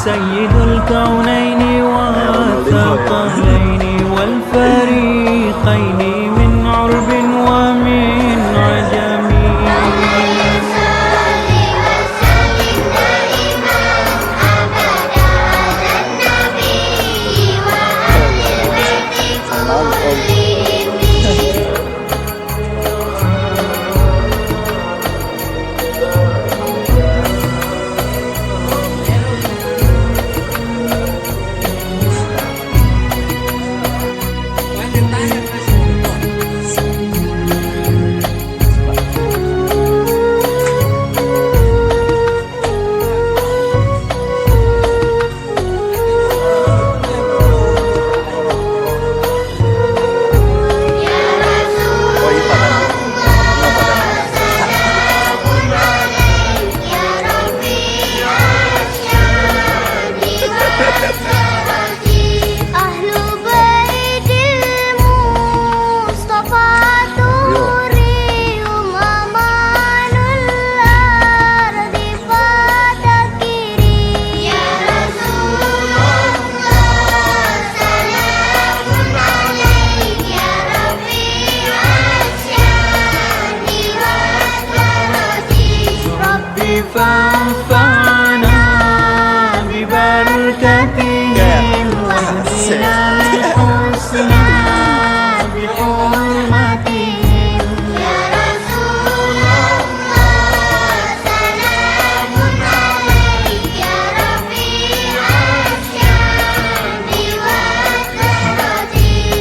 سيد الكونين والثقلين والفريقين من عرب ومن عجم. فانفعنا ببركتهم واهدنا الحسنى بحرمتهم. يا رسول الله سلام عليك يا رفيع الشان والدرجة.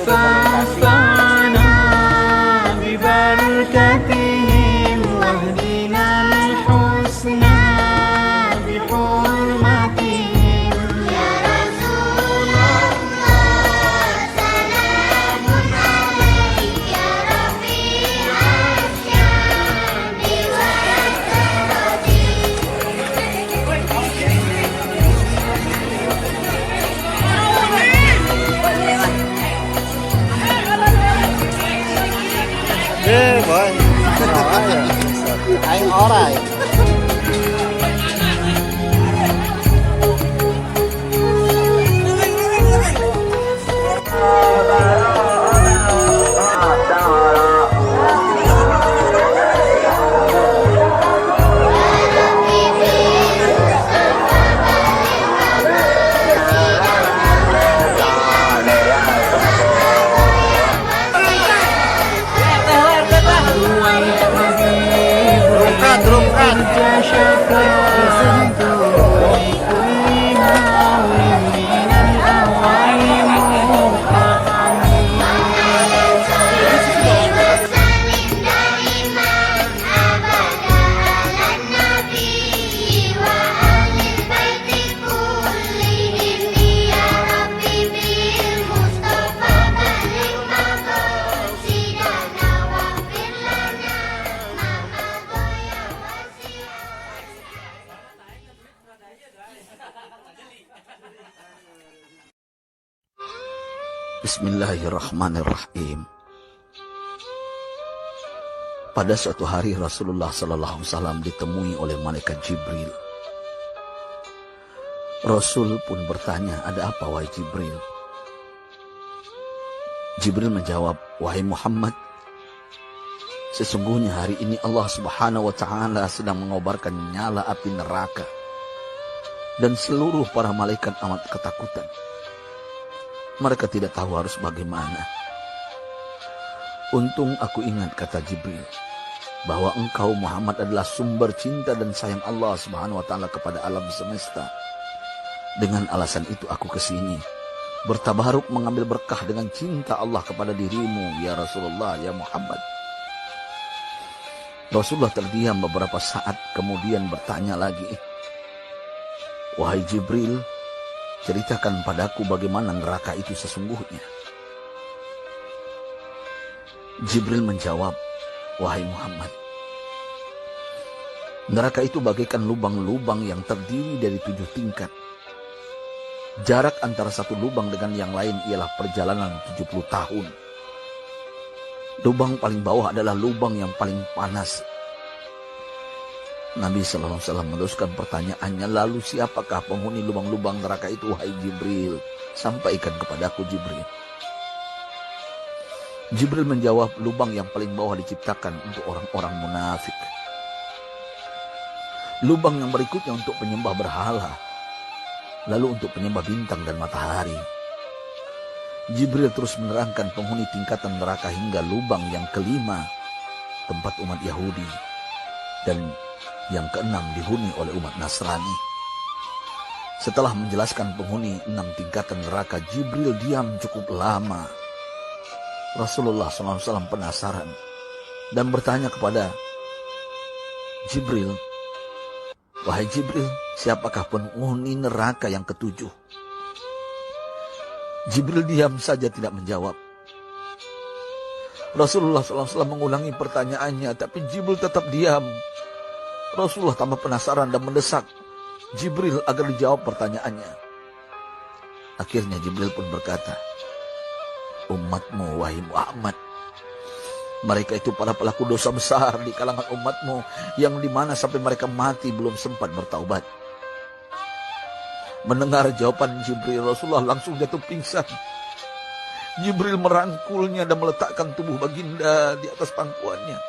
فانفعنا ببركتهم واهدنا الحسنى بحرمتهم. يا رسول الله سلام عليك يا رفيع الشان Boy. Anh ó này. Bismillahirrahmanirrahim. Pada suatu hari Rasulullah SAW ditemui oleh malaikat Jibril. Rasul pun bertanya, ada apa wahai Jibril? Jibril menjawab, wahai Muhammad, sesungguhnya hari ini Allah Subhanahu wa Ta'ala sedang mengobarkan nyala api neraka, dan seluruh para malaikat amat ketakutan. Mereka tidak tahu harus bagaimana. Untung aku ingat, kata Jibril, bahwa engkau Muhammad adalah sumber cinta dan sayang Allah Subhanahu wa Ta'ala kepada alam semesta. Dengan alasan itu aku kesini, bertabaruk mengambil berkah dengan cinta Allah kepada dirimu, ya Rasulullah, ya Muhammad. Rasulullah terdiam beberapa saat, kemudian bertanya lagi, wahai Jibril, ceritakan padaku bagaimana neraka itu sesungguhnya. Jibril menjawab, wahai Muhammad, neraka itu bagaikan lubang-lubang yang terdiri dari 7 tingkat. Jarak antara satu lubang dengan yang lain ialah perjalanan 70 tahun. Lubang paling bawah adalah lubang yang paling panas. Nabi SAW meneruskan pertanyaannya, lalu siapakah penghuni lubang-lubang neraka itu wahai Jibril? Sampaikan kepadaku Jibril. Jibril menjawab, lubang yang paling bawah diciptakan untuk orang-orang munafik. Lubang yang berikutnya untuk penyembah berhala. Lalu untuk penyembah bintang dan matahari. Jibril terus menerangkan penghuni tingkatan neraka hingga lubang yang kelima, tempat umat Yahudi. Dan yang keenam dihuni oleh umat Nasrani. Setelah menjelaskan penghuni 6 tingkatan neraka, Jibril diam cukup lama. Rasulullah SAW penasaran dan bertanya kepada Jibril, wahai Jibril, siapakah penghuni neraka yang ke-7? Jibril diam saja tidak menjawab. Rasulullah SAW mengulangi pertanyaannya, tapi Jibril tetap diam. Rasulullah tambah penasaran dan mendesak Jibril agar dijawab pertanyaannya. Akhirnya Jibril pun berkata, umatmu wahai Muhammad, mereka itu para pelaku dosa besar di kalangan umatmu, yang dimana sampai mereka mati belum sempat bertaubat. Mendengar jawaban Jibril, Rasulullah langsung jatuh pingsan. Jibril merangkulnya dan meletakkan tubuh baginda di atas pangkuannya.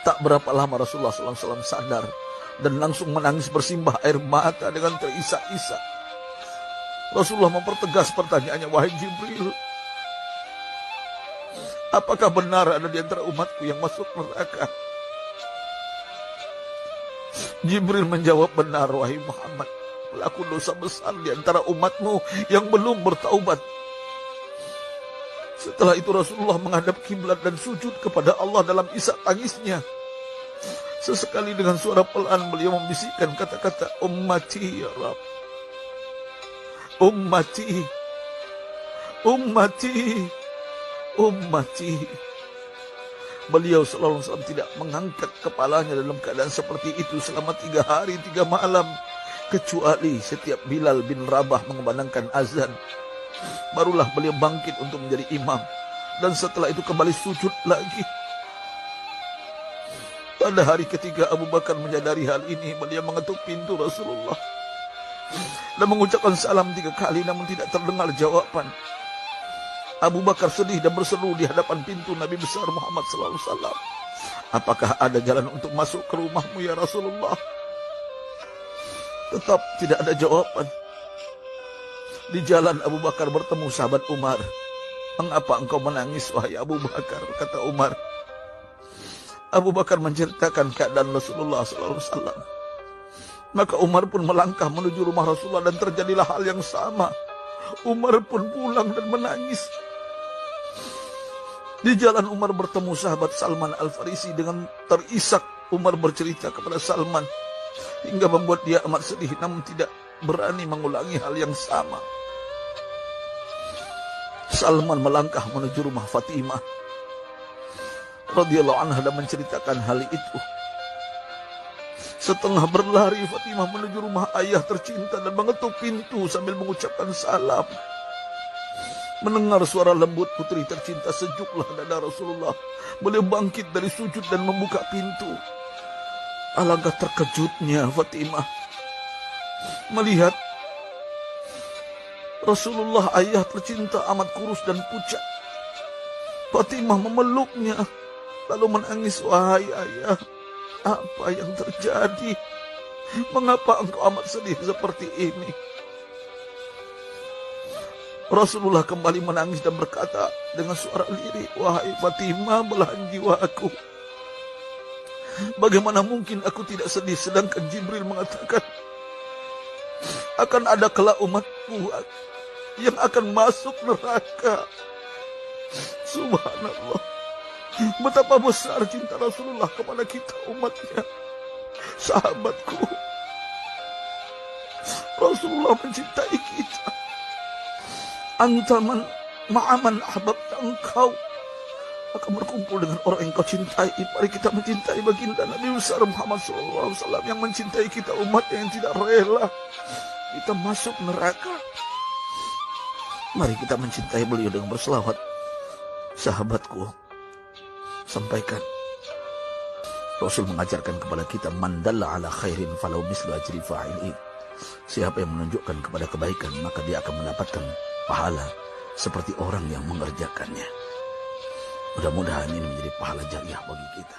Tak berapa lama Rasulullah SAW sadar dan langsung menangis bersimbah air mata dengan terisak-isak. Rasulullah mempertegas pertanyaannya, wahai Jibril, apakah benar ada di antara umatku yang masuk neraka? Jibril menjawab, benar wahai Muhammad, pelaku dosa besar di antara umatmu yang belum bertaubat. Setelah itu Rasulullah menghadap kiblat dan sujud kepada Allah dalam isak tangisnya. Sesekali dengan suara pelan beliau membisikkan kata-kata, ummati ya Rabb, ummati, ummati, ummati. Beliau SAW tidak mengangkat kepalanya dalam keadaan seperti itu selama 3 hari 3 malam. Kecuali setiap Bilal bin Rabah mengumandangkan azan, barulah beliau bangkit untuk menjadi imam. Dan setelah itu kembali sujud lagi. Pada hari ketiga Abu Bakar menyadari hal ini, beliau mengetuk pintu Rasulullah dan mengucapkan salam 3 kali namun tidak terdengar jawaban. Abu Bakar sedih dan berseru di hadapan pintu Nabi besar Muhammad SAW, apakah ada jalan untuk masuk ke rumahmu ya Rasulullah? Tetap tidak ada jawaban. Di jalan Abu Bakar bertemu sahabat Umar. Mengapa engkau menangis wahai Abu Bakar? Kata Umar. Abu Bakar menceritakan keadaan Rasulullah SAW. Maka Umar pun melangkah menuju rumah Rasulullah dan terjadilah hal yang sama. Umar pun pulang dan menangis. Di jalan Umar bertemu sahabat Salman Al-Farisi. Dengan terisak Umar bercerita kepada Salman hingga membuat dia amat sedih, namun tidak berani mengulangi hal yang sama. Salman melangkah menuju rumah Fatimah radhiyallahu anha dan menceritakan hal itu. Setengah berlari Fatimah menuju rumah ayah tercinta dan mengetuk pintu sambil mengucapkan salam. Mendengar suara lembut putri tercinta, sejuklah dada Rasulullah. Beliau bangkit dari sujud dan membuka pintu. Alangkah terkejutnya Fatimah melihat Rasulullah, ayah tercinta, amat kurus dan pucat. Fatimah memeluknya lalu menangis. Wahai ayah, apa yang terjadi? Mengapa engkau amat sedih seperti ini? Rasulullah kembali menangis dan berkata dengan suara lirih, wahai Fatimah, belahan jiwaku, bagaimana mungkin aku tidak sedih sedangkan Jibril mengatakan akan ada kelak umatku yang akan masuk neraka. Subhanallah, betapa besar cinta Rasulullah kepada kita umatnya. Sahabatku, Rasulullah mencintai kita. Antaman ma'aman ahbabta, engkau akan berkumpul dengan orang yang kau cintai. Mari kita mencintai baginda Nabi besar Muhammad SAW yang mencintai kita, umat yang tidak rela kita masuk neraka. Mari kita mencintai beliau dengan berselawat. Sahabatku, sampaikan, Rasul mengajarkan kepada kita, man dalla ala khairin falau mislu ajri fa'ilin. Siapa yang menunjukkan kepada kebaikan, maka dia akan mendapatkan pahala seperti orang yang mengerjakannya. Mudah-mudahan ini menjadi pahala jariah bagi kita.